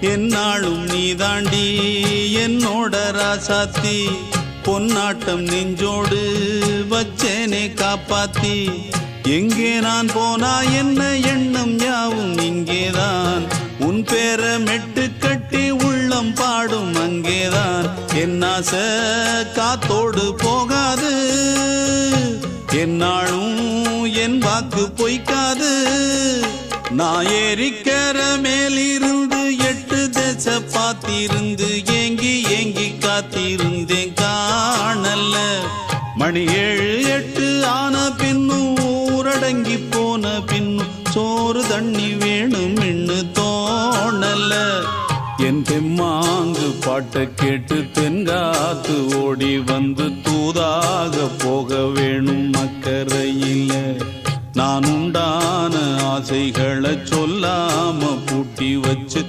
என்னாலும் நீதாண்டி என்னோட ராசாத்தி பொன்னாட்டம் நெஞ்சோடு வச்சேனே காப்பாத்தி எங்கே நான் போனா என்ன எண்ணம் யாவும் இங்கேதான் உன் பேர மெட்டு கட்டி உள்ளம் பாடும் அங்கேதான் என் ஆசை காத்தோடு போகாது என்னாலும் என் வாக்கு பொய்க்காது நான் ஏறிக்கிற மேலிருந்து 8 தேச பார்த்திருந்து ஏங்கி ஏங்கி காத்திருந்தேன் காணல மணி 7 8 ஆன பின்னும் ஊரடங்கி போன பின்னும் சோறு தண்ணி வேணும் இன்னு தோணல என் தெம்மாங்கு பாட்டை கேட்டு தென்காத்து ஓடி வந்து தூதாக போக வேணும் அக்கறையில நான் உண்டான ஆசைகளை சொல்லாம பூட்டி வச்சு